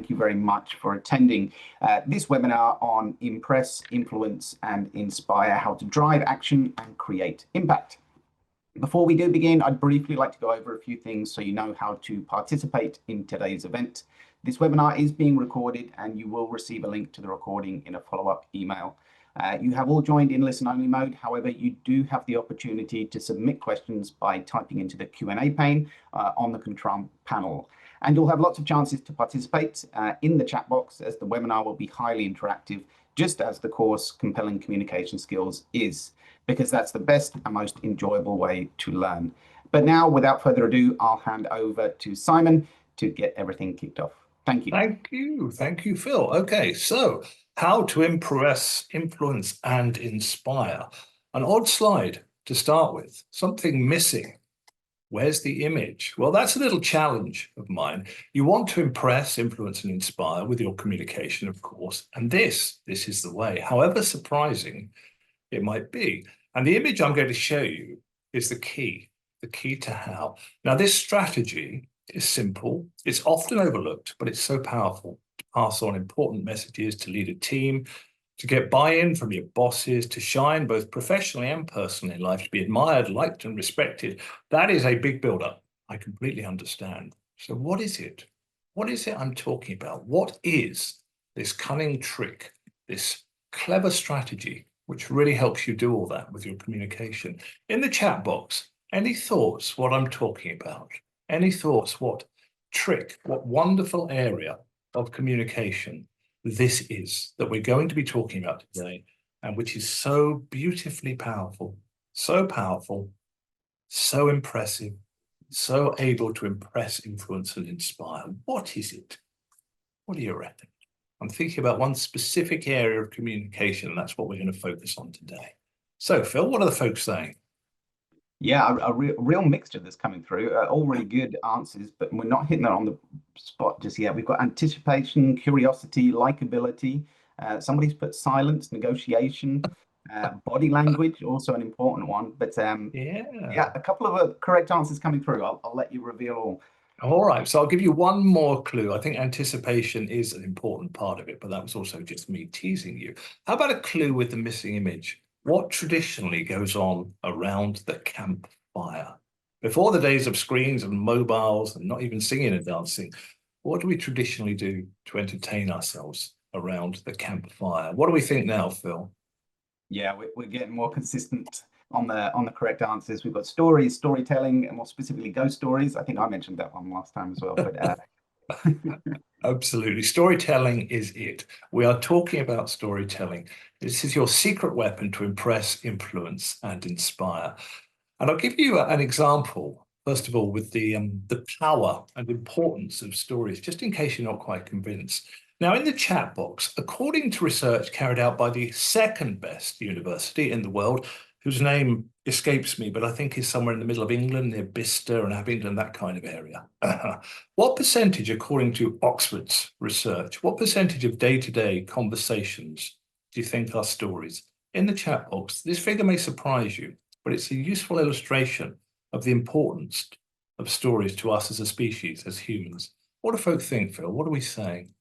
thank you very much for attending this webinar on Impress, Influence and Inspire, how to drive action and create impact. Before we do begin, I'd briefly like to go over a few things so you know how to participate in today's event. This webinar is being recorded and you will receive a link to the recording in a follow-up email. You have all joined in listen-only mode. However, you do have the opportunity to submit questions by typing into the Q&A pane on the control panel. And you'll have lots of chances to participate in the chat box, as the webinar will be highly interactive, just as the course Compelling Communication Skills is, because that's the best and most enjoyable way to learn. But now, without further ado, I'll hand over to Simon to get everything kicked off. Thank you. Thank you, Phil. Okay, so how to impress, influence, and inspire. An odd slide to start with, something missing. Where's the image? Well, that's a little challenge of mine. You want to impress, influence, and inspire with your communication, of course, and this is the way, however surprising it might be. And the image I'm going to show you is the key to how. Now, this strategy is simple. It's often overlooked, but it's so powerful to pass on important messages, to lead a team, to get buy-in from your bosses, to shine both professionally and personally in life, to be admired, liked, and respected. That is a big build-up. I completely understand. So what is it? What is it I'm talking about? What is this cunning trick, this clever strategy, which really helps you do all that with your communication? In the chat box, any thoughts what I'm talking about? Any thoughts what trick, what wonderful area of communication this is that we're going to be talking about today, and which is so beautifully powerful, so impressive, so able to impress, influence, and inspire? What is it? What do you reckon? I'm thinking about one specific area of communication, and that's what we're going to focus on today. So, Phil, what are the folks saying? Yeah, a real mixture that's coming through. All really good answers, but we're not hitting that on the spot just yet. We've got anticipation, curiosity, likability. Somebody's put silence, negotiation, body language, also an important one. But yeah, a couple of correct answers coming through. I'll let you reveal all. All right, so I'll give you one more clue. I think anticipation is an important part of it, but that was also just me teasing you. How about a clue with the missing image? What traditionally goes on around the campfire? Before the days of screens and mobiles and not even singing and dancing, what do we traditionally do to entertain ourselves around the campfire? What do we think now, Phil? Yeah, we're getting more consistent on the correct answers. We've got stories, storytelling, and more specifically ghost stories. I think I mentioned that one last time as well. But absolutely. Storytelling is it. We are talking about storytelling. This is your secret weapon to impress, influence, and inspire. And I'll give you an example, first of all, with the power and importance of stories, just in case you're not quite convinced. Now, in the chat box, according to research carried out by the second best university in the world, whose name escapes me, but I think is somewhere in the middle of England, near Bicester and Abingdon, that kind of area. What percentage, according to Oxford's research, what percentage of day-to-day conversations do you think are stories? In the chat box, this figure may surprise you, but it's a useful illustration of the importance of stories to us as a species, as humans. What do folk think, Phil? What are we saying?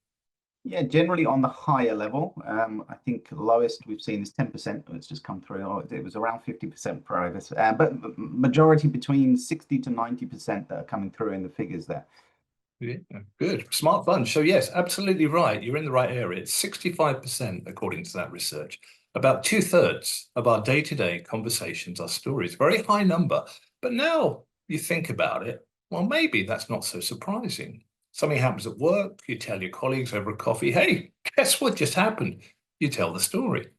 Yeah, generally on the higher level. I think the lowest we've seen is 10%. It's just come through. It was around 50% for Ovis, but majority between 60 to 90% that are coming through in the figures there. Yeah, good, smart bunch. So yes, absolutely right. You're in the right area. It's 65% according to that research. About 2/3 of our day-to-day conversations are stories. Very high number. But now you think about it, well, maybe that's not so surprising. Something happens at work, you tell your colleagues over a coffee, hey, guess what just happened? You tell the story.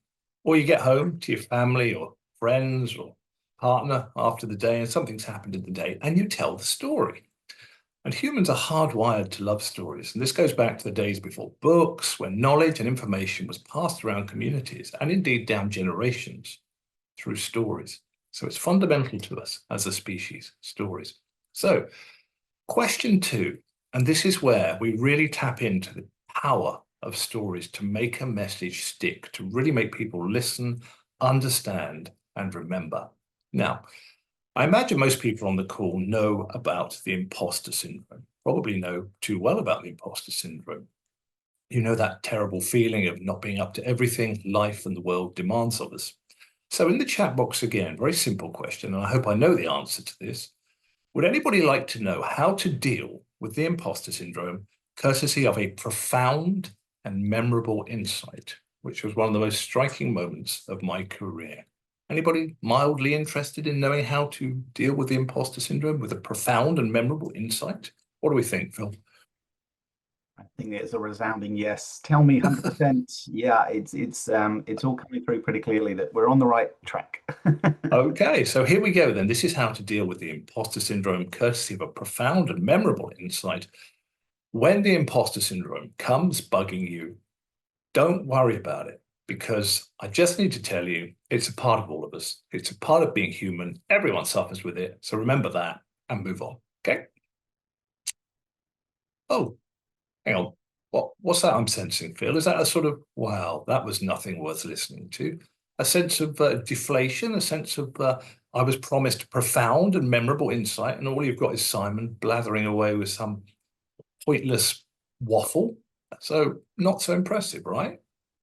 Or you get home to your family or friends or partner after the day and something's happened in the day and you tell the story. And humans are hardwired to love stories. And this goes back to the days before books, when knowledge and information was passed around communities and indeed down generations through stories. So it's fundamental to us as a species, stories. So question 2. And this is where we really tap into the power of stories to make a message stick, to really make people listen, understand, and remember. Now, I imagine most people on the call know about the imposter syndrome, probably know too well about the imposter syndrome. You know that terrible feeling of not being up to everything life and the world demands of us. So in the chat box again, very simple question, and I hope I know the answer to this. Would anybody like to know how to deal with the imposter syndrome, courtesy of a profound and memorable insight, which was one of the most striking moments of my career? Anybody mildly interested in knowing how to deal with the imposter syndrome with a profound and memorable insight? What do we think, Phil? I think it's a resounding yes. Tell me 100%. Yeah, it's all coming through pretty clearly that we're on the right track. Okay, so here we go then. This is how to deal with the imposter syndrome, courtesy of a profound and memorable insight. When the imposter syndrome comes bugging you, don't worry about it, because I just need to tell you, it's a part of all of us. It's a part of being human. Everyone suffers with it. So remember that and move on. Okay. Oh, hang on. What's that I'm sensing, Phil? Is that a sort of, wow, that was nothing worth listening to? A sense of deflation, a sense of, I was promised profound and memorable insight, and all you've got is Simon blathering away with some pointless waffle. So not so impressive, right?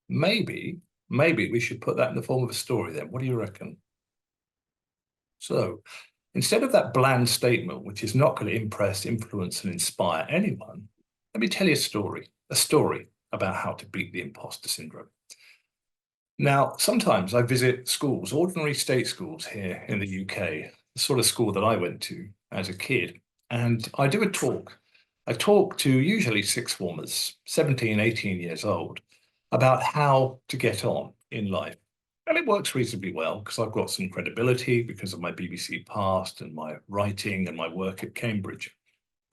Maybe we should put that in the form of a story then. What do you reckon? So instead of that bland statement, which is not going to impress, influence, and inspire anyone, let me tell you a story about how to beat the imposter syndrome. Now, sometimes I visit schools, ordinary state schools here in the UK, the sort of school that I went to as a kid, and I do a talk. I talk to usually sixth formers, 17, 18 years old, about how to get on in life. And it works reasonably well because I've got some credibility because of my BBC past and my writing and my work at Cambridge.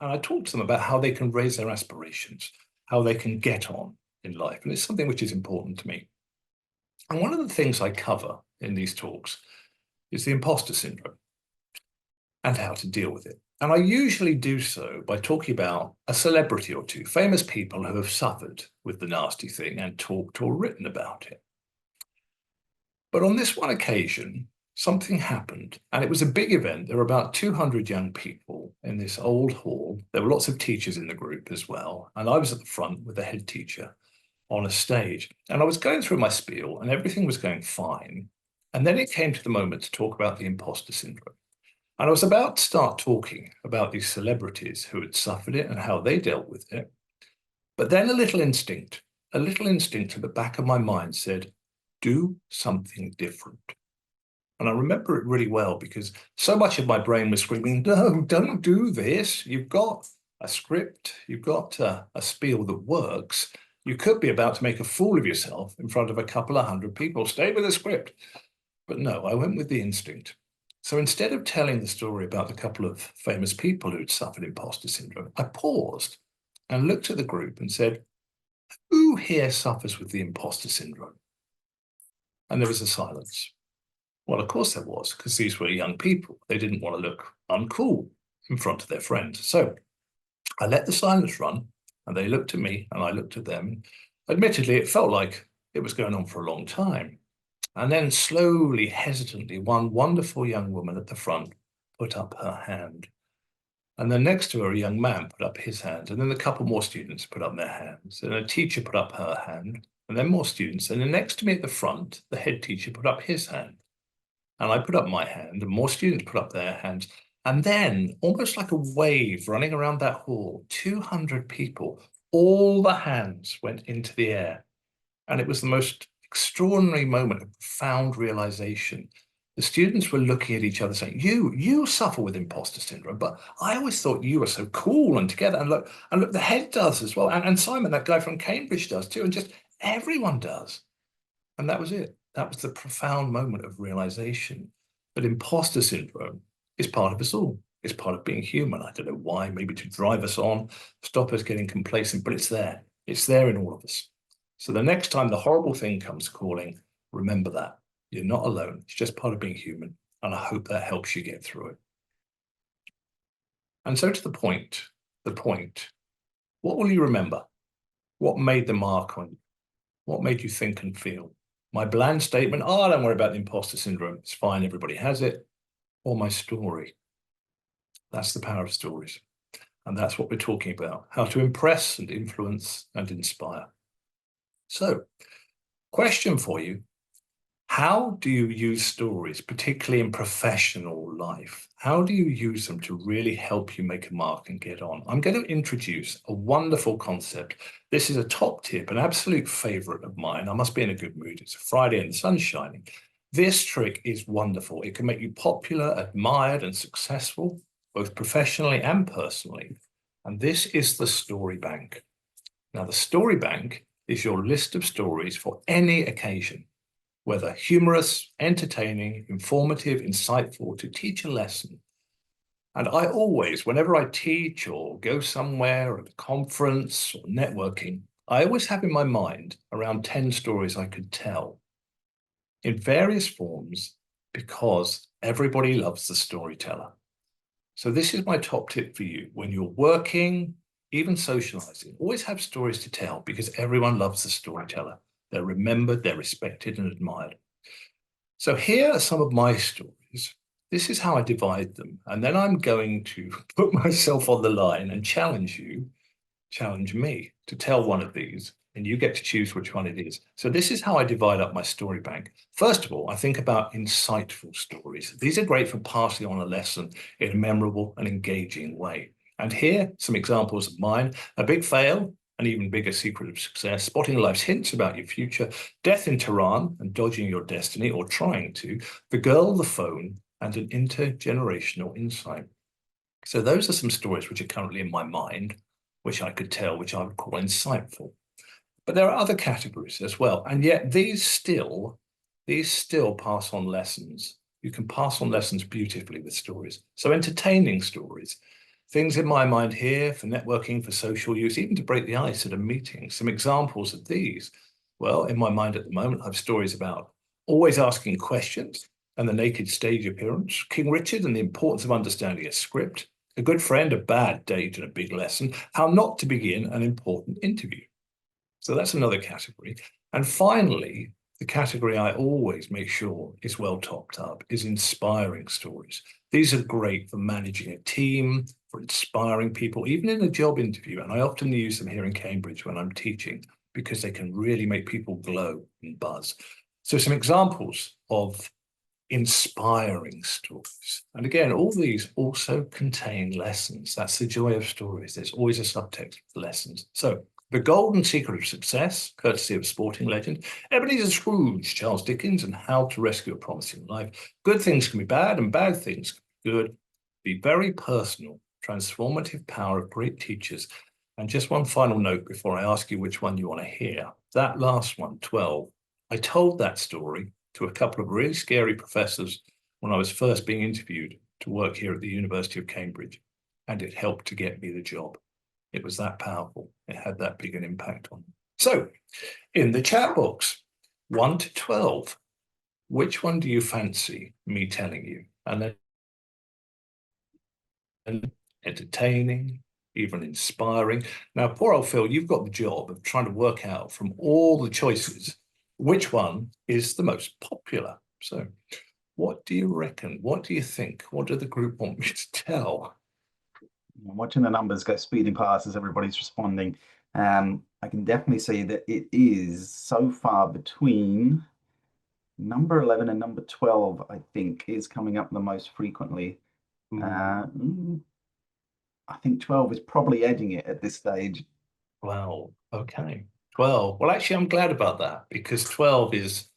And I talk to them about how they can raise their aspirations, how they can get on in life. And it's something which is important to me. And one of the things I cover in these talks is the imposter syndrome and how to deal with it. And I usually do so by talking about a celebrity or two, famous people who have suffered with the nasty thing and talked or written about it. But on this one occasion, something happened, and it was a big event. There were about 200 young people in this old hall. There were lots of teachers in the group as well, and I was at the front with the head teacher on a stage. And I was going through my spiel, and everything was going fine. And then it came to the moment to talk about the imposter syndrome. And I was about to start talking about these celebrities who had suffered it and how they dealt with it. But then a little instinct at the back of my mind said, do something different. And I remember it really well because so much of my brain was screaming, no, don't do this. You've got a script, you've got a spiel that works. You could be about to make a fool of yourself in front of a couple of hundred people. Stay with the script. But no, I went with the instinct. So instead of telling the story about the couple of famous people who'd suffered imposter syndrome, I paused and looked at the group and said, who here suffers with the imposter syndrome? And there was a silence. Well, of course there was, because these were young people. They didn't want to look uncool in front of their friends. So I let the silence run, and they looked at me, and I looked at them. Admittedly, it felt like it was going on for a long time. And then slowly, hesitantly, one wonderful young woman at the front put up her hand. And then next to her, a young man put up his hand. And then a couple more students put up their hands. And a teacher put up her hand. And then more students. And then next to me at the front, the head teacher put up his hand. And I put up my hand, and more students put up their hands. And then, almost like a wave running around that hall, 200 people, all the hands went into the air. And it was the most extraordinary moment of profound realization. The students were looking at each other saying, you suffer with imposter syndrome, but I always thought you were so cool and together. And look, the head does as well. And Simon, that guy from Cambridge, does too. And just everyone does. And that was it. That was the profound moment of realization that imposter syndrome is part of us all. It's part of being human. I don't know why, maybe to drive us on, stop us getting complacent, but it's there. It's there in all of us. So the next time the horrible thing comes calling, remember that. You're not alone. It's just part of being human. And I hope that helps you get through it. And so to the point, what will you remember? What made the mark on you? What made you think and feel? My bland statement, oh, don't worry about the imposter syndrome. It's fine, everybody has it. Or my story. That's the power of stories. And that's what we're talking about, how to impress and influence and inspire. So, question for you. How do you use stories, particularly in professional life? How do you use them to really help you make a mark and get on? I'm going to introduce a wonderful concept. This is a top tip, an absolute favorite of mine. I must be in a good mood. It's a Friday and the sun's shining. This trick is wonderful. It can make you popular, admired, and successful, both professionally and personally. And this is the story bank. Now, the story bank is your list of stories for any occasion, whether humorous, entertaining, informative, insightful, to teach a lesson. And I always, whenever I teach or go somewhere at a conference or networking, I always have in my mind around 10 stories I could tell in various forms because everybody loves the storyteller. So this is my top tip for you. When you're working, even socializing, always have stories to tell because everyone loves the storyteller. They're remembered, they're respected and admired. So here are some of my stories. This is how I divide them. And then I'm going to put myself on the line and challenge me to tell one of these. And you get to choose which one it is. So this is how I divide up my story bank. First of all, I think about insightful stories. These are great for passing on a lesson in a memorable and engaging way. And here, some examples of mine: a big fail, an even bigger secret of success, spotting life's hints about your future, death in Tehran and dodging your destiny, or trying to, the girl, the phone, and an intergenerational insight. So those are some stories which are currently in my mind, which I could tell, which I would call insightful. But there are other categories as well. And yet these still pass on lessons. You can pass on lessons beautifully with stories. So entertaining stories, things in my mind here for networking, for social use, even to break the ice at a meeting. Some examples of these. Well, in my mind at the moment, I have stories about always asking questions and the naked stage appearance, King Richard and the importance of understanding a script, a good friend, a bad date, and a big lesson, how not to begin an important interview. So that's another category. And finally, the category I always make sure is well topped up is inspiring stories. These are great for managing a team, for inspiring people, even in a job interview. And I often use them here in Cambridge when I'm teaching because they can really make people glow and buzz. So some examples of inspiring stories. And again, all these also contain lessons. That's the joy of stories. There's always a subtext of lessons. So the golden secret of success, courtesy of sporting legend, Ebenezer Scrooge, Charles Dickens, and how to rescue a promising life. Good things can be bad and bad things can be good. Be very personal, transformative power of great teachers. And just one final note before I ask you which one you want to hear. That last one, 12, I told that story to a couple of really scary professors when I was first being interviewed to work here at the University of Cambridge, and it helped to get me the job. It was that powerful. It had that big an impact on me. So, in the chat box, 1 to 12, which one do you fancy me telling you? And then entertaining, even inspiring. Now, poor old Phil, you've got the job of trying to work out from all the choices which one is the most popular. So, what do you reckon? What do you think? What do the group want me to tell? I'm watching the numbers go speeding past as everybody's responding. I can definitely see that it is so far between number 11 and number 12, I think, is coming up the most frequently. I think 12 is probably edging it at this stage. Wow. Okay. 12. Well, actually, I'm glad about that because 12 is,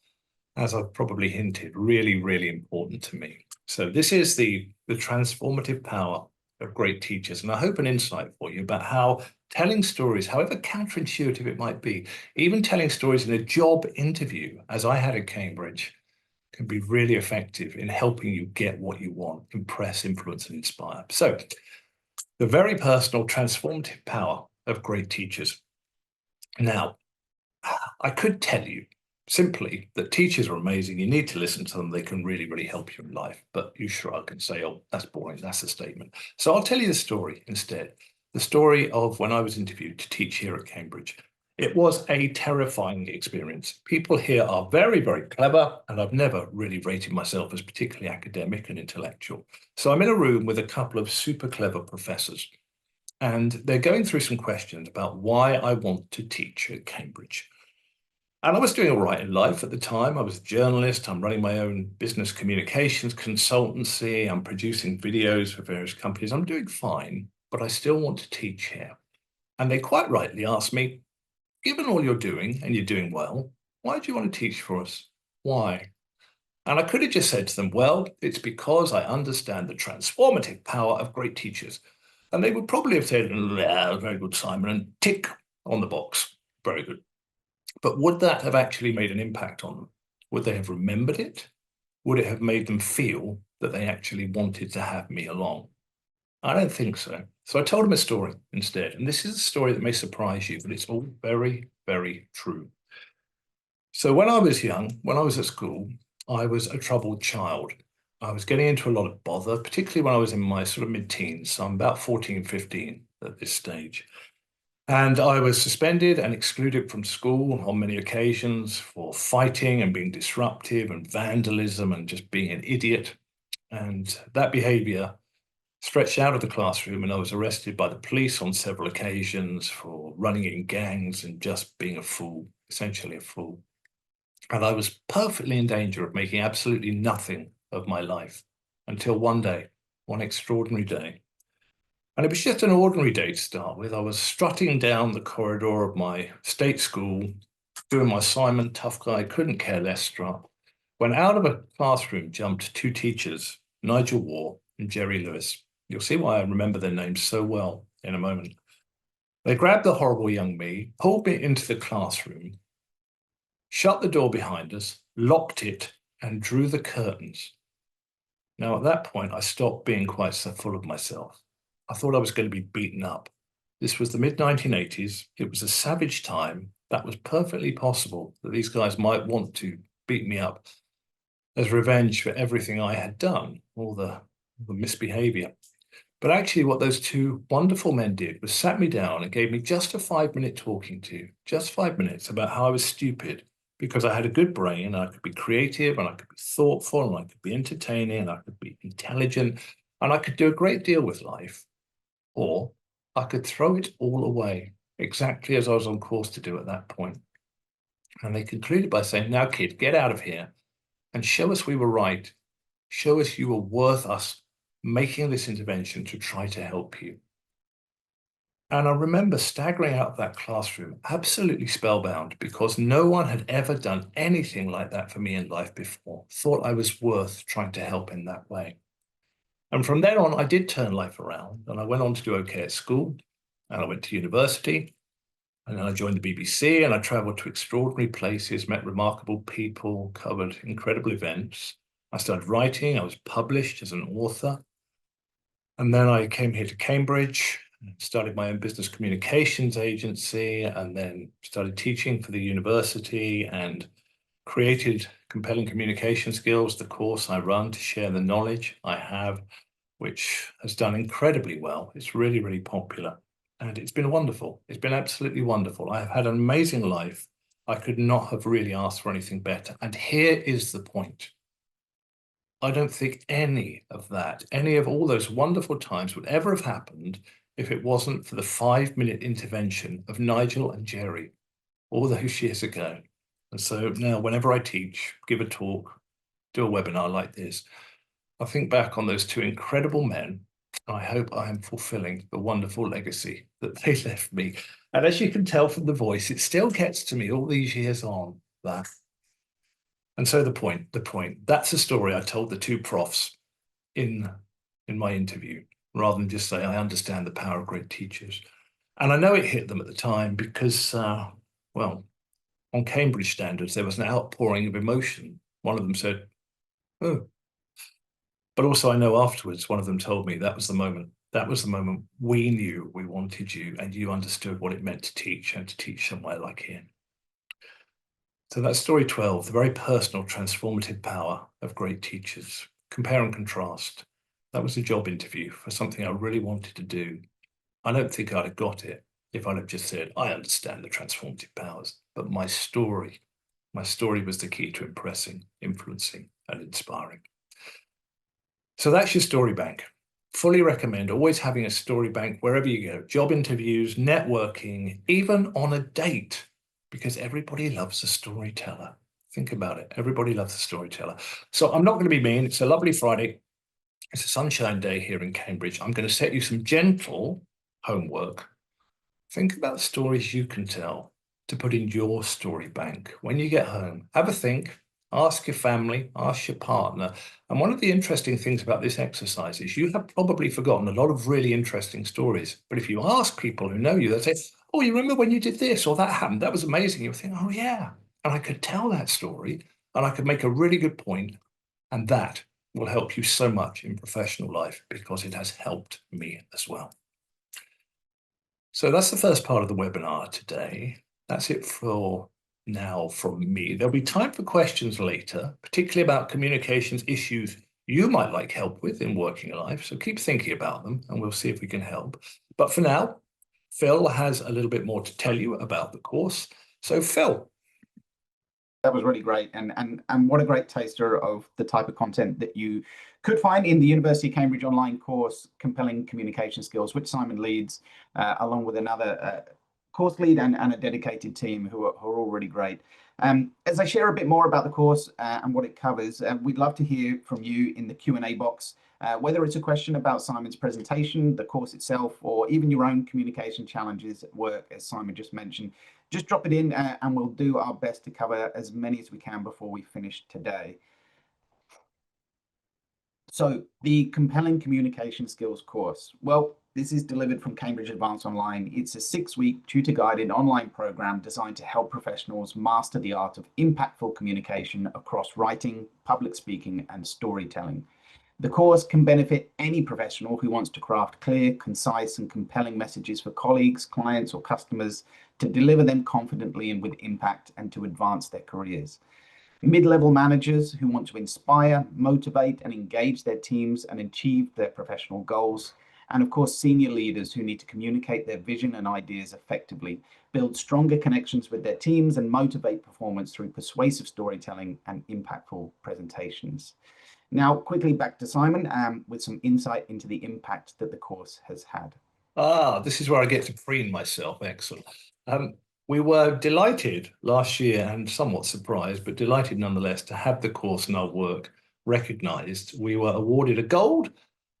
as I've probably hinted, really, really important to me. So this is the transformative power of great teachers. And I hope an insight for you about how telling stories, however counterintuitive it might be, even telling stories in a job interview, as I had at Cambridge, can be really effective in helping you get what you want, impress, influence, and inspire. So the very personal transformative power of great teachers. Now, I could tell you simply that teachers are amazing. You need to listen to them. They can really, really help you in life. But you shrug and say, oh, that's boring. That's a statement. So I'll tell you the story instead. The story of when I was interviewed to teach here at Cambridge. It was a terrifying experience. People here are very, very clever, and I've never really rated myself as particularly academic and intellectual. So I'm in a room with a couple of super clever professors, and they're going through some questions about why I want to teach at Cambridge. And I was doing all right in life at the time. I was a journalist. I'm running my own business communications consultancy. I'm producing videos for various companies. I'm doing fine, but I still want to teach here. And they quite rightly asked me, given all you're doing and you're doing well, why do you want to teach for us? Why? And I could have just said to them, well, it's because I understand the transformative power of great teachers. And they would probably have said, yeah, very good, Simon, and tick on the box. Very good. But would that have actually made an impact on them? Would they have remembered it? Would it have made them feel that they actually wanted to have me along? I don't think so. So I told them a story instead. And this is a story that may surprise you, but it's all very, very true. So when I was young, when I was at school, I was a troubled child. I was getting into a lot of bother, particularly when I was in my sort of mid-teens. So I'm about 14, 15 at this stage. And I was suspended and excluded from school on many occasions for fighting and being disruptive and vandalism and just being an idiot. And that behavior stretched out of the classroom, and I was arrested by the police on several occasions for running in gangs and just being a fool, essentially a fool. And I was perfectly in danger of making absolutely nothing of my life until one day, one extraordinary day. And it was just an ordinary day to start with. I was strutting down the corridor of my state school, doing my Simon tough guy, couldn't care less strut, when out of a classroom jumped two teachers, Nigel Waugh and Jerry Lewis. You'll see why I remember their names so well in a moment. They grabbed the horrible young me, pulled me into the classroom, shut the door behind us, locked it, and drew the curtains. Now, at that point, I stopped being quite so full of myself. I thought I was going to be beaten up. This was the mid-1980s. It was a savage time. That was perfectly possible that these guys might want to beat me up as revenge for everything I had done, all the misbehavior. But actually, what those two wonderful men did was sat me down and gave me just a 5-minute talking to, just 5 minutes, about how I was stupid because I had a good brain and I could be creative and I could be thoughtful and I could be entertaining and I could be intelligent and I could do a great deal with life. Or I could throw it all away, exactly as I was on course to do at that point. And they concluded by saying, now, kid, get out of here and show us we were right. Show us you were worth us making this intervention to try to help you. And I remember staggering out of that classroom, absolutely spellbound, because no one had ever done anything like that for me in life before, thought I was worth trying to help in that way. And from then on, I did turn life around, and I went on to do okay at school, and I went to university, and then I joined the BBC, and I traveled to extraordinary places, met remarkable people, covered incredible events. I started writing, I was published as an author, and then I came here to Cambridge, started my own business communications agency, and then started teaching for the university and created Compelling Communication Skills, the course I run to share the knowledge I have, which has done incredibly well. It's really, really popular. And it's been wonderful. It's been absolutely wonderful. I have had an amazing life. I could not have really asked for anything better. And here is the point. I don't think any of that, any of all those wonderful times would ever have happened if it wasn't for the 5-minute intervention of Nigel and Jerry all those years ago. And so now whenever I teach, give a talk, do a webinar like this, I think back on those two incredible men. I hope I am fulfilling the wonderful legacy that they left me. And as you can tell from the voice, it still gets to me all these years on that. And so the point, that's a story I told the two profs in my interview, rather than just say, I understand the power of great teachers. And I know it hit them at the time because, well, on Cambridge standards, there was an outpouring of emotion. One of them said, oh. But also I know afterwards, one of them told me that was the moment. That was the moment we knew we wanted you and you understood what it meant to teach and to teach somewhere like here. So that's story 12, the very personal transformative power of great teachers. Compare and contrast. That was a job interview for something I really wanted to do. I don't think I'd have got it if I'd have just said, I understand the transformative powers, but my story was the key to impressing, influencing, and inspiring. So that's your story bank. Fully recommend always having a story bank wherever you go. Job interviews, networking, even on a date. because everybody loves a storyteller. Think about it. Everybody loves a storyteller. So I'm not going to be mean. It's a lovely Friday. It's a sunshine day here in Cambridge. I'm going to set you some gentle homework. Think about stories you can tell to put in your story bank. When you get home, have a think, ask your family, ask your partner. And one of the interesting things about this exercise is you have probably forgotten a lot of really interesting stories. But if you ask people who know you, they'll say, oh, you remember when you did this or that happened? That was amazing. You'll think, oh, yeah. And I could tell that story and I could make a really good point. And that will help you so much in professional life because it has helped me as well. So that's the first part of the webinar today. That's it for now from me. There'll be time for questions later, particularly about communications issues you might like help with in working life. So keep thinking about them and we'll see if we can help. But for now, Phil has a little bit more to tell you about the course. So Phil. That was really great, and what a great taster of the type of content that you could find in the University of Cambridge online course, Compelling Communication Skills, which Simon leads, along with another course lead and a dedicated team who are all really great. As I share a bit more about the course and what it covers, we'd love to hear from you in the Q&A box, whether it's a question about Simon's presentation, the course itself, or even your own communication challenges at work, as Simon just mentioned. Just drop it in and we'll do our best to cover as many as we can before we finish today. So the Compelling Communication Skills course. Well, this is delivered from Cambridge Advanced Online. It's a 6-week tutor-guided online program designed to help professionals master the art of impactful communication across writing, public speaking, and storytelling. The course can benefit any professional who wants to craft clear, concise, and compelling messages for colleagues, clients, or customers to deliver them confidently and with impact and to advance their careers. Mid-level managers who want to inspire, motivate, and engage their teams and achieve their professional goals. And of course, senior leaders who need to communicate their vision and ideas effectively, build stronger connections with their teams, and motivate performance through persuasive storytelling and impactful presentations. Now, quickly back to Simon with some insight into the impact that the course has had. This is where I get to preen myself. Excellent. We were delighted last year and somewhat surprised, but delighted nonetheless to have the course and our work recognised. We were awarded a gold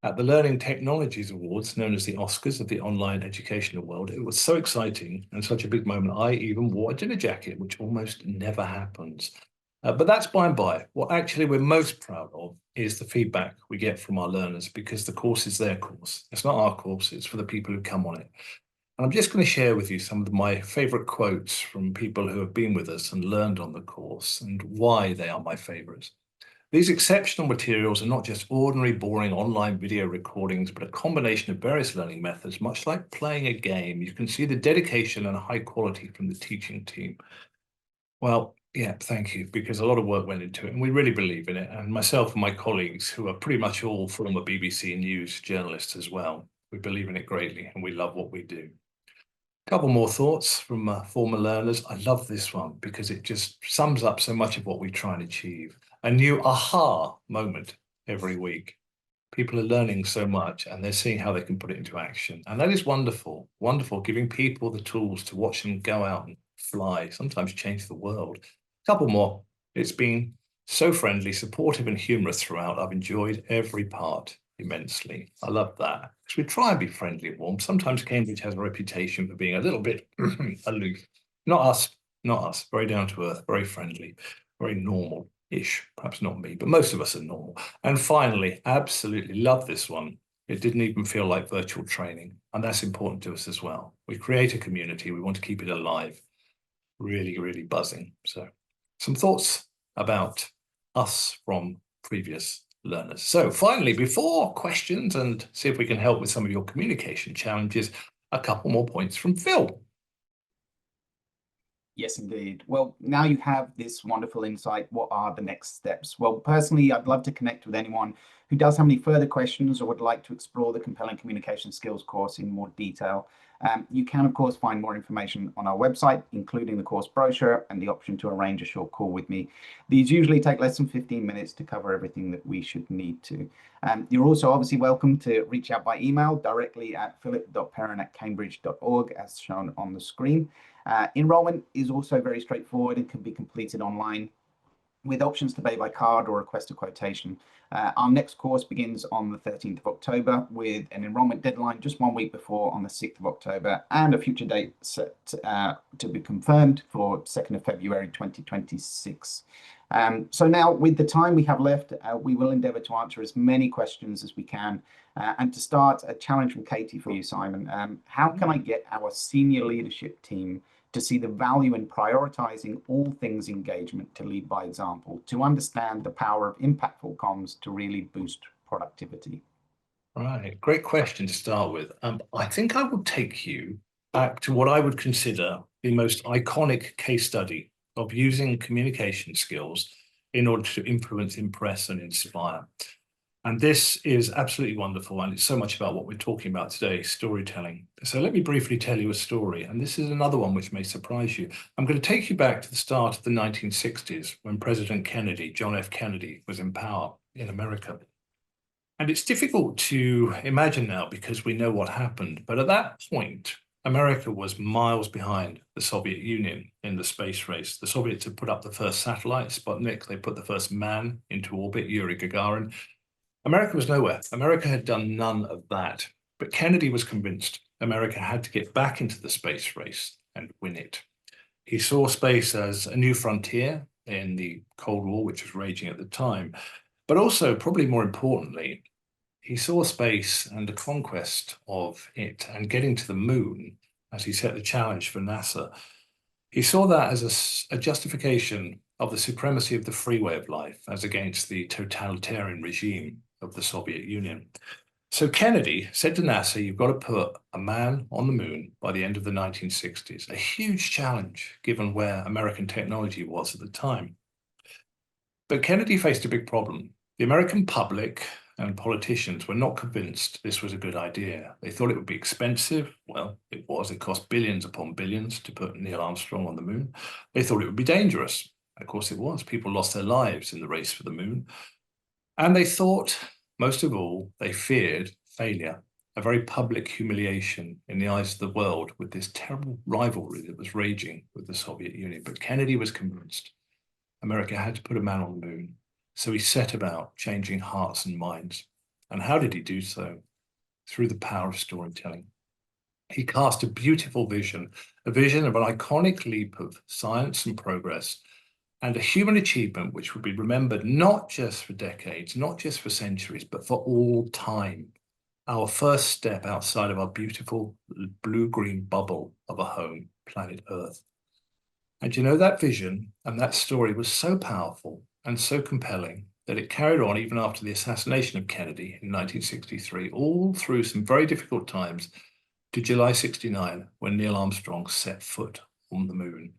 at the Learning Technologies Awards, known as the Oscars of the online educational world. It was so exciting and such a big moment. I even wore a dinner jacket, which almost never happens. But that's by and by. What actually we're most proud of is the feedback we get from our learners, because the course is their course. It's not our course, it's for the people who come on it. And I'm just going to share with you some of my favorite quotes from people who have been with us and learned on the course and why they are my favorites. These exceptional materials are not just ordinary, boring online video recordings, but a combination of various learning methods, much like playing a game. You can see the dedication and high quality from the teaching team. Well, yeah, thank you, because a lot of work went into it and we really believe in it. And myself and my colleagues, who are pretty much all former BBC News journalists as well, we believe in it greatly and we love what we do. A couple more thoughts from former learners. I love this one because it just sums up so much of what we try and achieve. A new aha moment every week. People are learning so much and they're seeing how they can put it into action. And that is wonderful, wonderful, giving people the tools to watch them go out and fly, sometimes change the world. A couple more. It's been so friendly, supportive, and humorous throughout. I've enjoyed every part immensely. I love that, because we try and be friendly and warm. Sometimes Cambridge has a reputation for being a little bit aloof. Not us, not us. Very down to earth, very friendly, very normal-ish. Perhaps not me, but most of us are normal. And finally, absolutely love this one. It didn't even feel like virtual training, and that's important to us as well. We create a community. We want to keep it alive. Really, really buzzing. So some thoughts about us from previous learners. So finally, before questions and see if we can help with some of your communication challenges, a couple more points from Phil. Yes, indeed. Well, now you have this wonderful insight. What are the next steps? Well, personally, I'd love to connect with anyone who does have any further questions or would like to explore the Compelling Communication Skills course in more detail. You can, of course, find more information on our website, including the course brochure and the option to arrange a short call with me. These usually take less than 15 minutes to cover everything that we should need to. You're also obviously welcome to reach out by email directly at philip.perrin@cambridge.org, as shown on the screen. Enrollment is also very straightforward and can be completed online, with options to pay by card or request a quotation. Our next course begins on the 13th of October with an enrolment deadline just 1 week before on the 6th of October, and a future date set to be confirmed for 2nd of February 2026. So now, with the time we have left, we will endeavour to answer as many questions as we can. And to start, a challenge from Katie for you, Simon. How can I get our senior leadership team to see the value in prioritizing all things engagement, to lead by example, to understand the power of impactful comms to really boost productivity? Right, great question to start with. I think I would take you back to what I would consider the most iconic case study of using communication skills in order to influence, impress, and inspire. And this is absolutely wonderful, and it's so much about what we're talking about today, storytelling. So let me briefly tell you a story, and this is another one which may surprise you. I'm going to take you back to the start of the 1960s when President Kennedy, John F. Kennedy, was in power in America. And it's difficult to imagine now because we know what happened, but at that point, America was miles behind the Soviet Union in the space race. The Soviets had put up the first satellite, Sputnik. They put the first man into orbit, Yuri Gagarin. America was nowhere. America had done none of that. But Kennedy was convinced America had to get back into the space race and win it. He saw space as a new frontier in the Cold War, which was raging at the time. But also, probably more importantly, he saw space and the conquest of it and getting to the moon as he set the challenge for NASA. He saw that as a justification of the supremacy of the free way of life as against the totalitarian regime of the Soviet Union. So Kennedy said to NASA, you've got to put a man on the moon by the end of the 1960s, a huge challenge given where American technology was at the time. But Kennedy faced a big problem. The American public and politicians were not convinced this was a good idea. They thought it would be expensive. Well, it was. It cost billions upon billions to put Neil Armstrong on the moon. They thought it would be dangerous. Of course it was. People lost their lives in the race for the moon. And they thought, most of all, they feared failure, a very public humiliation in the eyes of the world with this terrible rivalry that was raging with the Soviet Union. But Kennedy was convinced America had to put a man on the moon. So he set about changing hearts and minds. And how did he do so? Through the power of storytelling. He cast a beautiful vision, a vision of an iconic leap of science and progress, and a human achievement which would be remembered not just for decades, not just for centuries, but for all time. Our first step outside of our beautiful blue-green bubble of a home, planet Earth. And you know, that vision and that story was so powerful and so compelling that it carried on even after the assassination of Kennedy in 1963, all through some very difficult times to July 69, when Neil Armstrong set foot on the moon.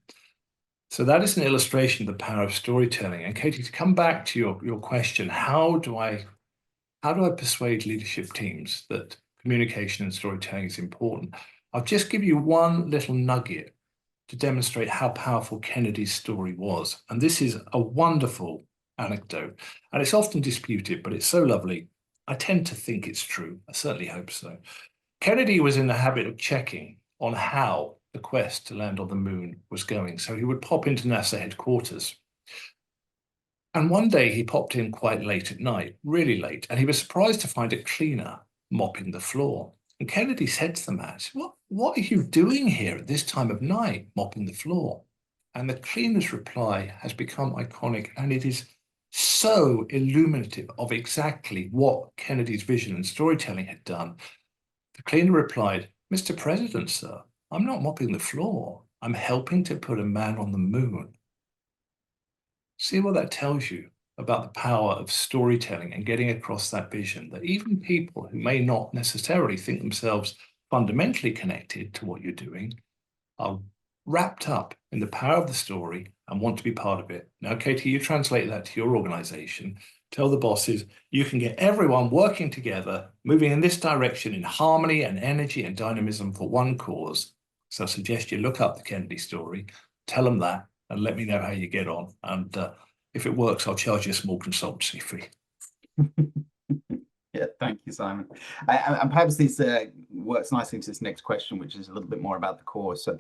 So that is an illustration of the power of storytelling. And Katie, to come back to your question, how do I persuade leadership teams that communication and storytelling is important? I'll just give you one little nugget to demonstrate how powerful Kennedy's story was. And this is a wonderful anecdote, and it's often disputed, but it's so lovely. I tend to think it's true. I certainly hope so. Kennedy was in the habit of checking on how the quest to land on the moon was going. So he would pop into NASA headquarters. And one day he popped in quite late at night, really late, and he was surprised to find a cleaner mopping the floor. And Kennedy said to the man, what are you doing here at this time of night, mopping the floor? And the cleaner's reply has become iconic, and it is so illuminative of exactly what Kennedy's vision and storytelling had done. The cleaner replied, Mr. President, sir, I'm not mopping the floor. I'm helping to put a man on the moon. See what that tells you about the power of storytelling and getting across that vision, that even people who may not necessarily think themselves fundamentally connected to what you're doing are wrapped up in the power of the story and want to be part of it. Now, Katie, you translate that to your organization. Tell the bosses you can get everyone working together, moving in this direction in harmony and energy and dynamism for one cause. So I suggest you look up the Kennedy story, tell them that, and let me know how you get on. And if it works, I'll charge you a small consultancy fee. Yeah, thank you, Simon. And perhaps this works nicely into this next question, which is a little bit more about the course. So,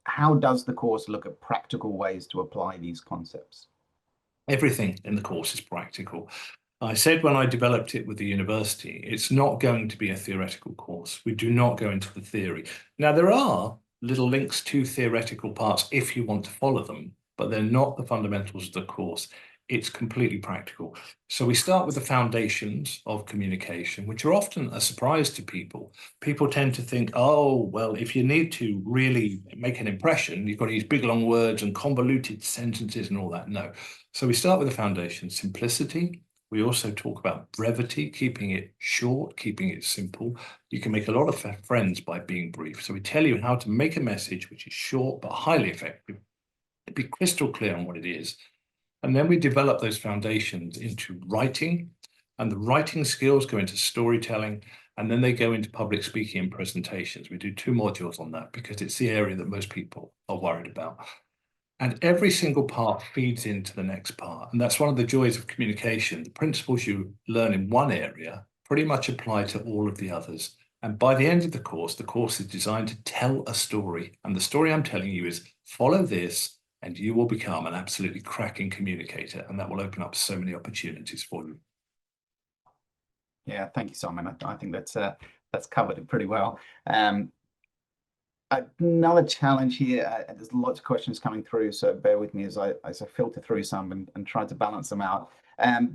how does the course look at practical ways to apply these concepts? Everything in the course is practical. I said when I developed it with the university, it's not going to be a theoretical course. We do not go into the theory. Now, there are little links to theoretical parts if you want to follow them, but they're not the fundamentals of the course. It's completely practical. So we start with the foundations of communication, which are often a surprise to people. People tend to think, oh, well, if you need to really make an impression, you've got to use big, long words and convoluted sentences and all that. No. So we start with the foundation, simplicity. We also talk about brevity, keeping it short, keeping it simple. You can make a lot of friends by being brief. So we tell you how to make a message which is short but highly effective. Be crystal clear on what it is. And then we develop those foundations into writing, and the writing skills go into storytelling, and then they go into public speaking and presentations. We do 2 modules on that because it's the area that most people are worried about. And every single part feeds into the next part. And that's one of the joys of communication. The principles you learn in one area pretty much apply to all of the others. And by the end of the course is designed to tell a story. And the story I'm telling you is follow this, and you will become an absolutely cracking communicator. And that will open up so many opportunities for you. Yeah, thank you, Simon. I think that's covered it pretty well. Another challenge here, there's lots of questions coming through, so bear with me as I filter through some and try to balance them out.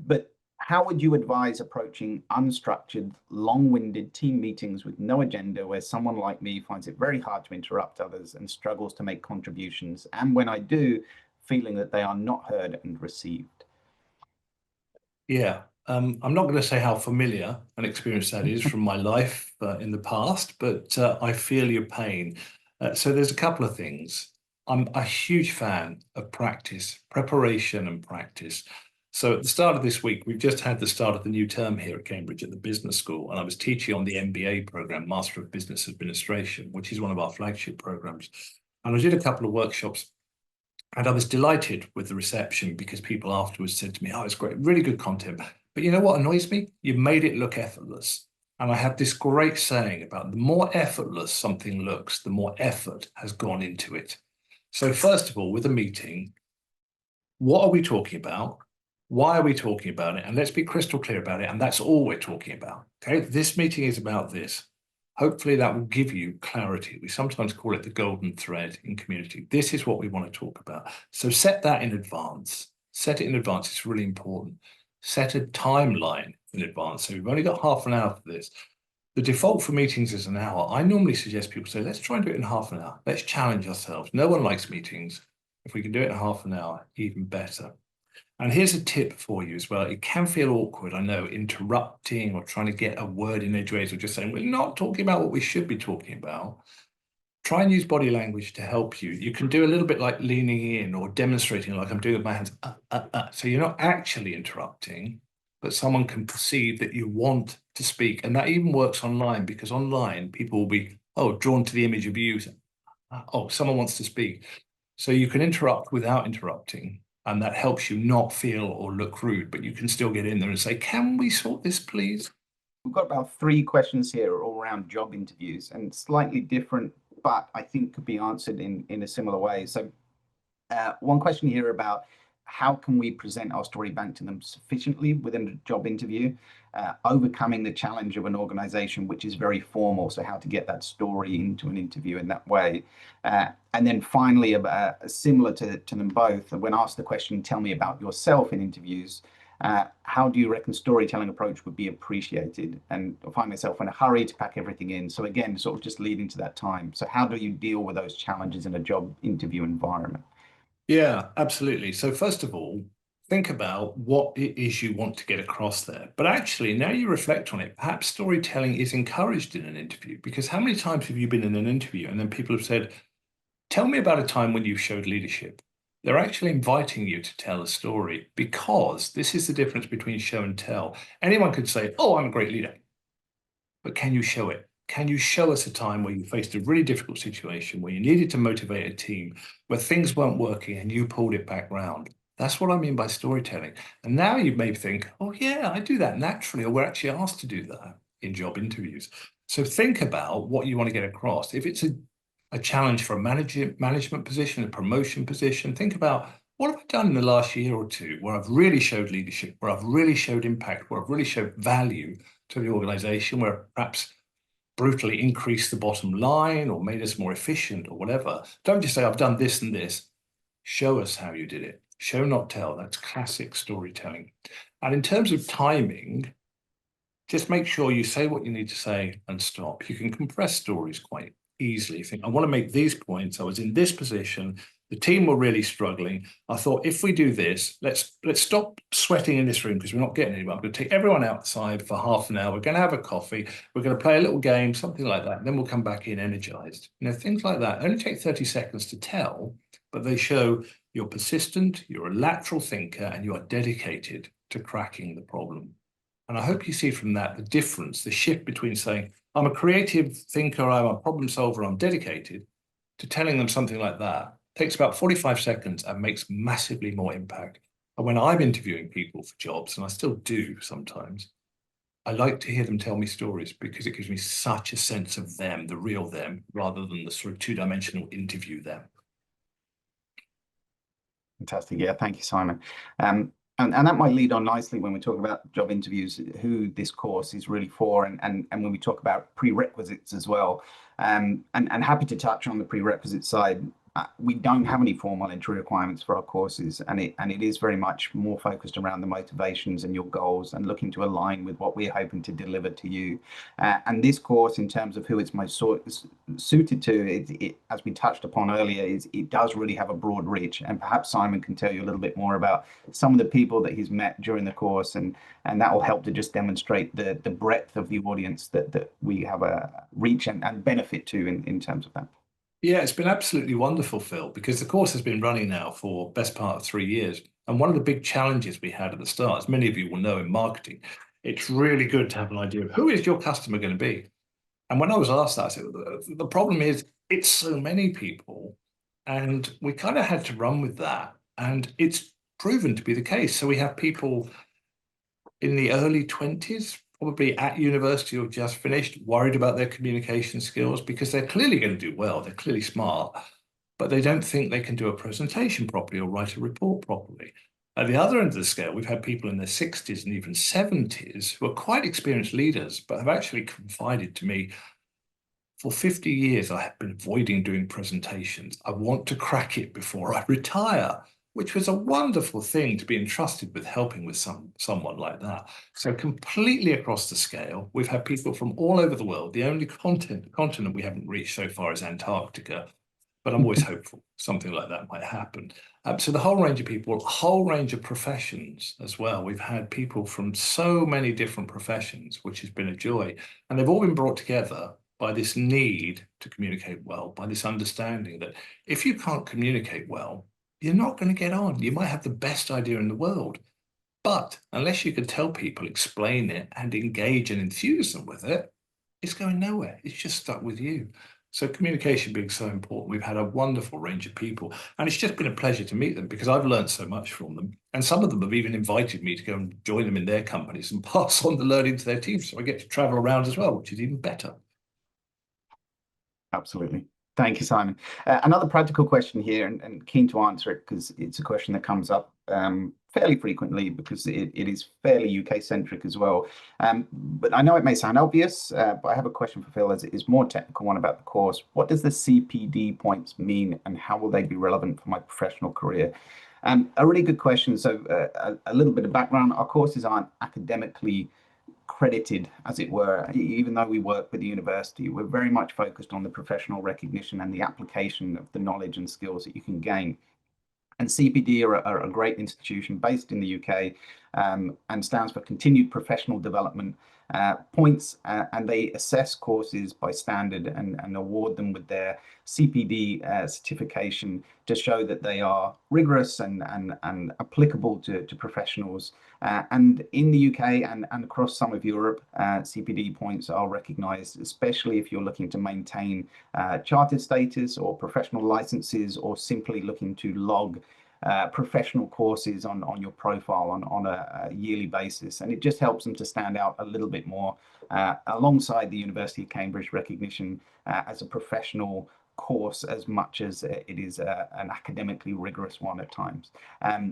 But how would you advise approaching unstructured, long-winded team meetings with no agenda, where someone like me finds it very hard to interrupt others and struggles to make contributions, and when I do, feeling that they are not heard and received? Yeah, I'm not going to say how familiar an experience that is from my life in the past, but I feel your pain. So there's a couple of things. I'm a huge fan of practice, preparation and practice. So at the start of this week, we've just had the start of the new term here at Cambridge at the business school, and I was teaching on the MBA program, Master of Business Administration, which is one of our flagship programs. And I did a couple of workshops. And I was delighted with the reception because people afterwards said to me, oh, it's great, really good content. But you know what annoys me? You've made it look effortless. And I have this great saying about the more effortless something looks, the more effort has gone into it. So first of all, with a meeting, what are we talking about? Why are we talking about it? And let's be crystal clear about it. And that's all we're talking about. Okay, this meeting is about this. Hopefully that will give you clarity. We sometimes call it the golden thread in community. This is what we want to talk about. So set that in advance. Set it in advance. It's really important. Set a timeline in advance. So we've only got half an hour for this. The default for meetings is an hour. I normally suggest people say, let's try and do it in half an hour. Let's challenge ourselves. No one likes meetings. If we can do it in half an hour, even better. And here's a tip for you as well. It can feel awkward, I know, interrupting or trying to get a word in edgeways or just saying, we're not talking about what we should be talking about. Try and use body language to help you. You can do a little bit like leaning in or demonstrating like I'm doing with my hands. So you're not actually interrupting, but someone can perceive that you want to speak. And that even works online because online people will be, drawn to the image of you. Oh, someone wants to speak. So you can interrupt without interrupting. And that helps you not feel or look rude, but you can still get in there and say, can we sort this, please? We've got about 3 questions here all around job interviews and slightly different, but I think could be answered in a similar way. So one question here about how can we present our story back to them sufficiently within a job interview, overcoming the challenge of an organization which is very formal, so how to get that story into an interview in that way. And then finally, similar to them both, when asked the question, tell me about yourself in interviews, how do you reckon storytelling approach would be appreciated? And I find myself in a hurry to pack everything in. So again, sort of just leading to that time. So how do you deal with those challenges in a job interview environment? Yeah, absolutely. So first of all, think about what it is you want to get across there. But actually, now you reflect on it, perhaps storytelling is encouraged in an interview because how many times have you been in an interview and then people have said, tell me about a time when you showed leadership? They're actually inviting you to tell a story because this is the difference between show and tell. Anyone could say, oh, I'm a great leader, but can you show it? Can you show us a time where you faced a really difficult situation, where you needed to motivate a team, where things weren't working and you pulled it back round? That's what I mean by storytelling. And now you may think, oh, yeah, I do that naturally, or we're actually asked to do that in job interviews. So think about what you want to get across. If it's a challenge for a management position, a promotion position, think about what have I done in the last year or two where I've really showed leadership, where I've really showed impact, where I've really showed value to the organization, where perhaps brutally increased the bottom line or made us more efficient or whatever. Don't just say, I've done this and this. Show us how you did it. Show, not tell. That's classic storytelling. And in terms of timing, just make sure you say what you need to say and stop. You can compress stories quite easily. You think, I want to make these points. I was in this position. The team were really struggling. I thought, if we do this, let's stop sweating in this room because we're not getting anywhere. I'm going to take everyone outside for half an hour. We're going to have a coffee. We're going to play a little game, something like that. And then we'll come back in energized. Things like that only take 30 seconds to tell, but they show you're persistent, you're a lateral thinker, and you are dedicated to cracking the problem. And I hope you see from that the difference, the shift between saying, I'm a creative thinker, I'm a problem solver, I'm dedicated, to telling them something like that. Takes about 45 seconds and makes massively more impact. And when I'm interviewing people for jobs, and I still do sometimes, I like to hear them tell me stories because it gives me such a sense of them, the real them, rather than the sort of two-dimensional interview them. Fantastic. Yeah, thank you, Simon. And that might lead on nicely when we talk about job interviews, who this course is really for, and when we talk about prerequisites as well. And happy to touch on the prerequisite side. We don't have any formal entry requirements for our courses, and it is very much more focused around the motivations and your goals and looking to align with what we're hoping to deliver to you. And this course, in terms of who it's most suited to, as we touched upon earlier, it does really have a broad reach. And perhaps Simon can tell you a little bit more about some of the people that he's met during the course, and that will help to just demonstrate the breadth of the audience that we have a reach and benefit to in terms of that. Yeah, it's been absolutely wonderful, Phil, because the course has been running now for best part of 3 years. And one of the big challenges we had at the start, as many of you will know in marketing, it's really good to have an idea of who is your customer going to be. And when I was asked that, I said, the problem is it's so many people, and we kind of had to run with that. And it's proven to be the case. So we have people in the early 20s, probably at university or just finished, worried about their communication skills because they're clearly going to do well. They're clearly smart, but they don't think they can do a presentation properly or write a report properly. At the other end of the scale, we've had people in their 60s and even 70s who are quite experienced leaders, but have actually confided to me, for 50 years, I have been avoiding doing presentations. I want to crack it before I retire, which was a wonderful thing to be entrusted with helping with someone like that. So completely across the scale, we've had people from all over the world. The only continent we haven't reached so far is Antarctica, but I'm always hopeful something like that might happen. So the whole range of people, a whole range of professions as well. We've had people from so many different professions, which has been a joy. And they've all been brought together by this need to communicate well, by this understanding that if you can't communicate well, you're not going to get on. You might have the best idea in the world, but unless you can tell people, explain it, and engage and enthuse them with it, it's going nowhere. It's just stuck with you. So communication being so important, we've had a wonderful range of people, and it's just been a pleasure to meet them because I've learned so much from them. And some of them have even invited me to go and join them in their companies and pass on the learning to their teams. So I get to travel around as well, which is even better. Absolutely. Thank you, Simon. Another practical question here, and keen to answer it because it's a question that comes up fairly frequently because it is fairly UK centric as well. But I know it may sound obvious, but I have a question for Phil as it is more technical one about the course. What does the CPD points mean and how will they be relevant for my professional career? A really good question. So a little bit of background. Our courses aren't academically credited, as it were. Even though we work with the university, we're very much focused on the professional recognition and the application of the knowledge and skills that you can gain. And CPD are a great institution based in the UK and stands for Continued Professional Development points, and they assess courses by standard and award them with their CPD certification to show that they are rigorous and applicable to professionals. And in the UK and across some of Europe, CPD points are recognised, especially if you're looking to maintain chartered status or professional licenses, or simply looking to log professional courses on your profile on a yearly basis, and it just helps them to stand out a little bit more alongside the University of Cambridge recognition as a professional course as much as it is an academically rigorous one at times.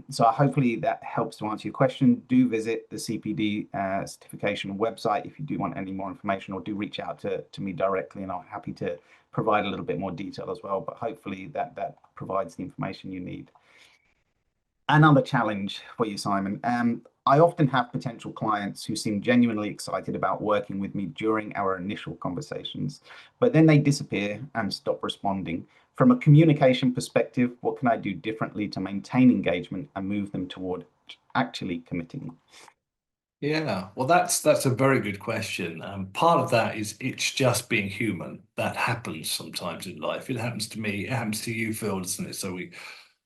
So hopefully that helps to answer your question. Do visit the CPD certification website if you do want any more information, or do reach out to me directly, and I'm happy to provide a little bit more detail as well. But hopefully that provides the information you need. Another challenge for you, Simon. I often have potential clients who seem genuinely excited about working with me during our initial conversations, but then they disappear and stop responding. From a communication perspective, what can I do differently to maintain engagement and move them toward actually committing? Yeah, well, that's a very good question. Part of that is it's just being human. That happens sometimes in life. It happens to me. It happens to you, Phil, doesn't it? So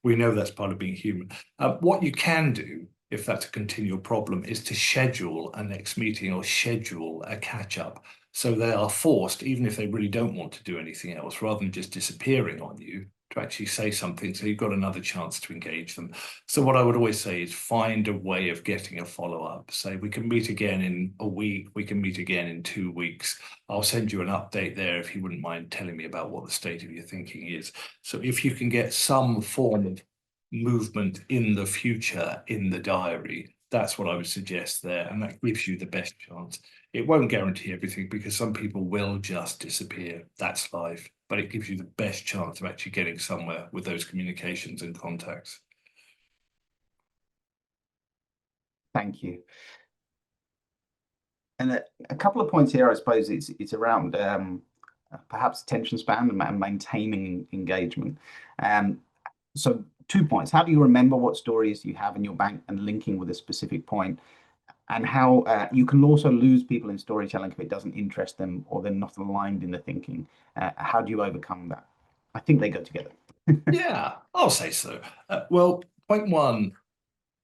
we know that's part of being human. What you can do, if that's a continual problem, is to schedule a next meeting or schedule a catch up. So they are forced, even if they really don't want to do anything else, rather than just disappearing on you, to actually say something. So you've got another chance to engage them. So what I would always say is find a way of getting a follow-up. Say we can meet again in a week, we can meet again in 2 weeks. I'll send you an update there if you wouldn't mind telling me about what the state of your thinking is. So if you can get some form of movement in the future in the diary, that's what I would suggest there. And that gives you the best chance. It won't guarantee everything because some people will just disappear. That's life. But it gives you the best chance of actually getting somewhere with those communications and contacts. Thank you. And a couple of points here, I suppose it's around perhaps attention span and maintaining engagement. So 2 points. How do you remember what stories you have in your bank and linking with a specific point? And how you can also lose people in storytelling if it doesn't interest them or they're not aligned in the thinking. How do you overcome that? I think they go together. Yeah, I'll say so. Well, point one,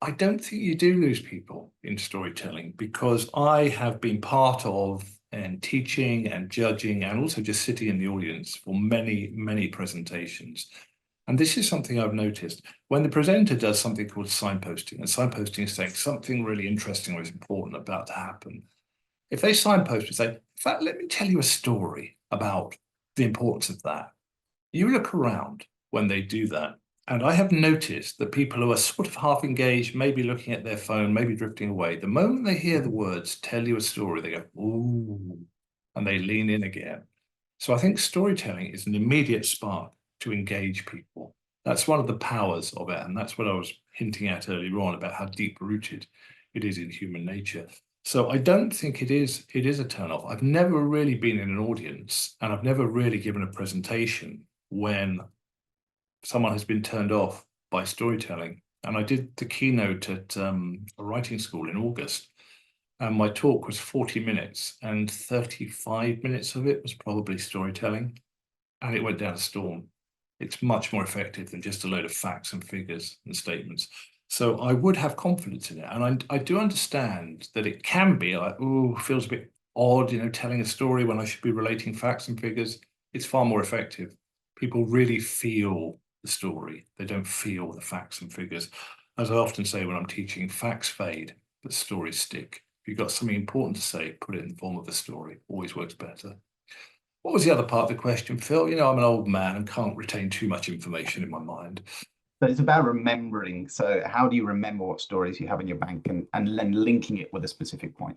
I don't think you do lose people in storytelling because I have been part of and teaching and judging and also just sitting in the audience for many, many presentations. And this is something I've noticed. When the presenter does something called signposting, and signposting is saying something really interesting or is important about to happen. If they signpost and say, in fact, let me tell you a story about the importance of that. You look around when they do that, and I have noticed that people who are sort of half engaged, maybe looking at their phone, maybe drifting away, the moment they hear the words, tell you a story, they go, ooh, and they lean in again. So I think storytelling is an immediate spark to engage people. That's one of the powers of it. And that's what I was hinting at earlier on about how deep rooted it is in human nature. So I don't think it is a turn off. I've never really been in an audience and I've never really given a presentation when someone has been turned off by storytelling. And I did the keynote at a writing school in August. And my talk was 40 minutes and 35 minutes of it was probably storytelling. And it went down a storm. It's much more effective than just a load of facts and figures and statements. So I would have confidence in it. And I do understand that it can be like, oh, feels a bit odd, telling a story when I should be relating facts and figures. It's far more effective. People really feel the story. They don't feel the facts and figures. As I often say when I'm teaching, facts fade, but stories stick. If you've got something important to say, put it in the form of a story. Always works better. What was the other part of the question, Phil? I'm an old man and can't retain too much information in my mind. So it's about remembering. So how do you remember what stories you have in your bank and then linking it with a specific point?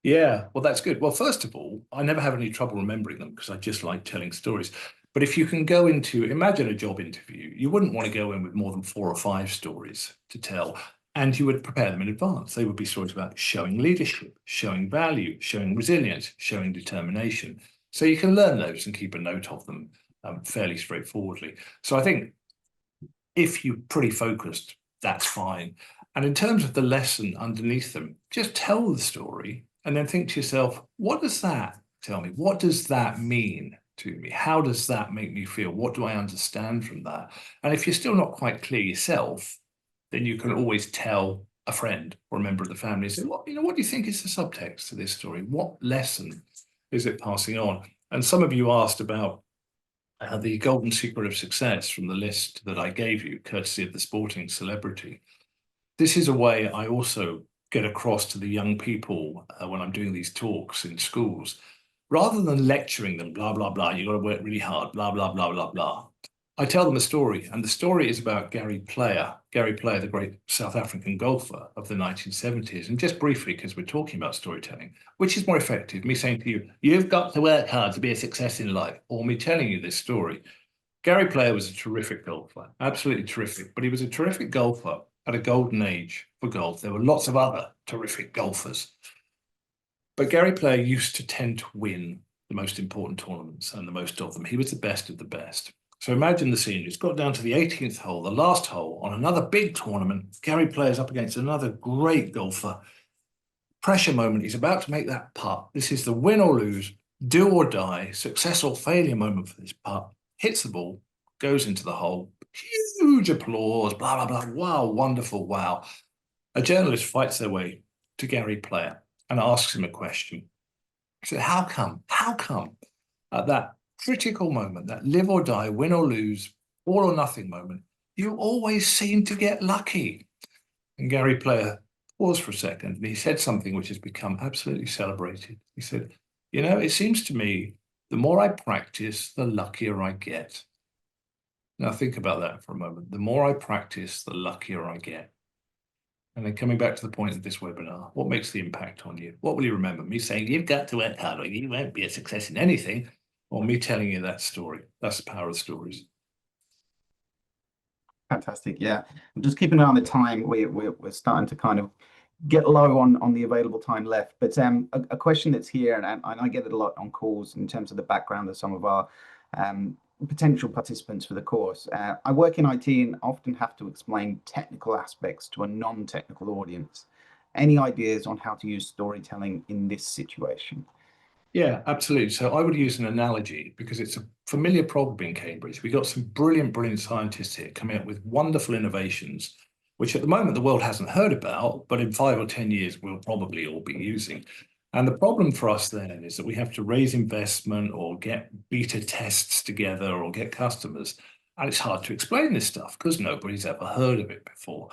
Yeah, well, that's good. Well, first of all, I never have any trouble remembering them because I just like telling stories. But if you can go into, imagine a job interview, you wouldn't want to go in with more than 4 or 5 stories to tell, and you would prepare them in advance. They would be stories about showing leadership, showing value, showing resilience, showing determination. So you can learn those and keep a note of them fairly straightforwardly. So I think if you're pretty focused, that's fine. And in terms of the lesson underneath them, just tell the story and then think to yourself, what does that tell me? What does that mean to me? How does that make me feel? What do I understand from that? And if you're still not quite clear yourself, then you can always tell a friend or a member of the family, say, what do you think is the subtext to this story? What lesson is it passing on? And some of you asked about the golden secret of success from the list that I gave you, courtesy of the sporting celebrity. This is a way I also get across to the young people when I'm doing these talks in schools. Rather than lecturing them, blah, blah, blah, you've got to work really hard, blah, blah, blah, blah, blah. I tell them a story, and the story is about Gary Player, the great South African golfer of the 1970s. And just briefly, because we're talking about storytelling, which is more effective, me saying to you, you've got to work hard to be a success in life, or me telling you this story. Gary Player was a terrific golfer, absolutely terrific, but he was a terrific golfer at a golden age for golf. There were lots of other terrific golfers. But Gary Player used to tend to win the most important tournaments and the most of them. He was the best of the best. So imagine the scene. He's got down to the 18th hole, the last hole on another big tournament. Gary Player's up against another great golfer. Pressure moment. He's about to make that putt. This is the win or lose, do or die, success or failure moment for this putt. Hits the ball, goes into the hole. Huge applause, blah, blah, blah. Wow, wonderful, wow. A journalist fights their way to Gary Player and asks him a question. He said, how come at that critical moment, that live or die, win or lose, all or nothing moment, you always seem to get lucky? And Gary Player paused for a second and he said something which has become absolutely celebrated. He said, you know, it seems to me the more I practice, the luckier I get. Now think about that for a moment. The more I practice, the luckier I get. And then coming back to the point of this webinar, what makes the impact on you? What will you remember? Me saying, you've got to work hard or you won't be a success in anything, or me telling you that story? That's the power of stories. Fantastic. Yeah. I'm just keeping an eye on the time. We're starting to kind of get low on the available time left. But a question that's here, and I get it a lot on calls in terms of the background of some of our potential participants for the course. I work in IT and often have to explain technical aspects to a non-technical audience. Any ideas on how to use storytelling in this situation? Yeah, absolutely. So I would use an analogy because it's a familiar problem in Cambridge. We've got some brilliant scientists here coming up with wonderful innovations, which at the moment the world hasn't heard about, but in 5 or 10 years we'll probably all be using. And the problem for us then is that we have to raise investment or get beta tests together or get customers. And it's hard to explain this stuff because nobody's ever heard of it before.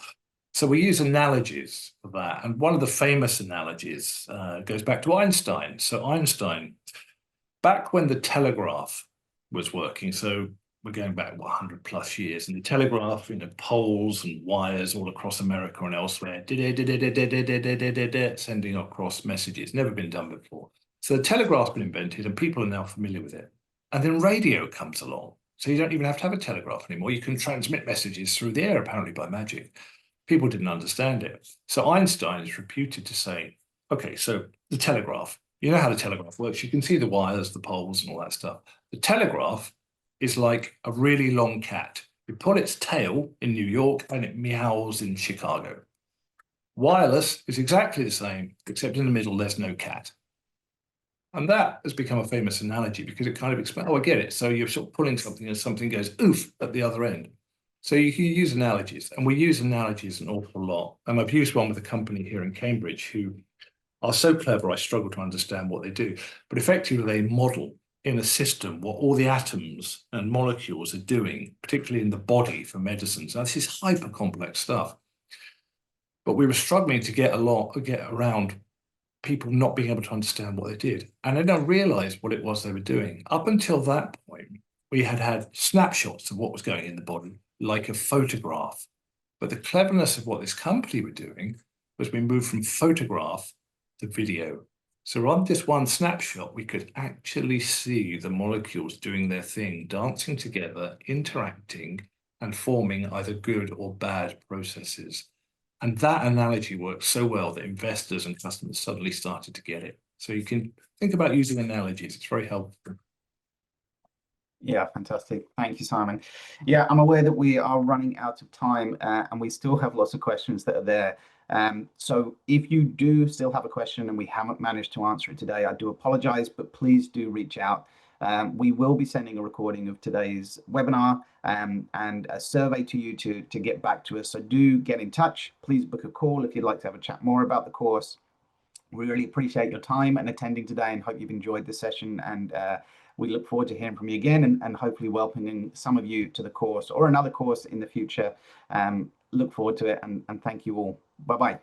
So we use analogies for that. And one of the famous analogies goes back to Einstein. So Einstein, back when the telegraph was working, so we're going back 100 plus years, and the telegraph, poles and wires all across America and elsewhere, sending across messages, never been done before. So the telegraph's been invented and people are now familiar with it. And then radio comes along. So you don't even have to have a telegraph anymore. You can transmit messages through the air, apparently by magic. People didn't understand it. So Einstein is reputed to say, okay, so the telegraph, you know how the telegraph works. You can see the wires, the poles and all that stuff. The telegraph is like a really long cat. You pull its tail in New York and it meows in Chicago. Wireless is exactly the same, except in the middle, there's no cat. And that has become a famous analogy because it kind of explains, oh, I get it. So you're sort of pulling something and something goes oof at the other end. So you can use analogies, and we use analogies an awful lot. And I've used one with a company here in Cambridge who are so clever, I struggle to understand what they do. But effectively, they model in a system what all the atoms and molecules are doing, particularly in the body for medicines. Now, this is hyper complex stuff. But we were struggling to get around people not being able to understand what they did. And then I realized what it was they were doing. Up until that point, we had snapshots of what was going in the body, like a photograph. But the cleverness of what this company were doing was we moved from photograph to video. So on this one snapshot, we could actually see the molecules doing their thing, dancing together, interacting, and forming either good or bad processes. And that analogy works so well that investors and customers suddenly started to get it. So you can think about using analogies. It's very helpful. Yeah, fantastic. Thank you, Simon. Yeah, I'm aware that we are running out of time and we still have lots of questions that are there. So if you do still have a question and we haven't managed to answer it today, I do apologize, but please do reach out. We will be sending a recording of today's webinar and a survey to you to get back to us. So do get in touch. Please book a call if you'd like to have a chat more about the course. We really appreciate your time and attending today and hope you've enjoyed the session and We look forward to hearing from you again, and hopefully welcoming some of you to the course or another course in the future. Look forward to it, and thank you all. Bye-bye.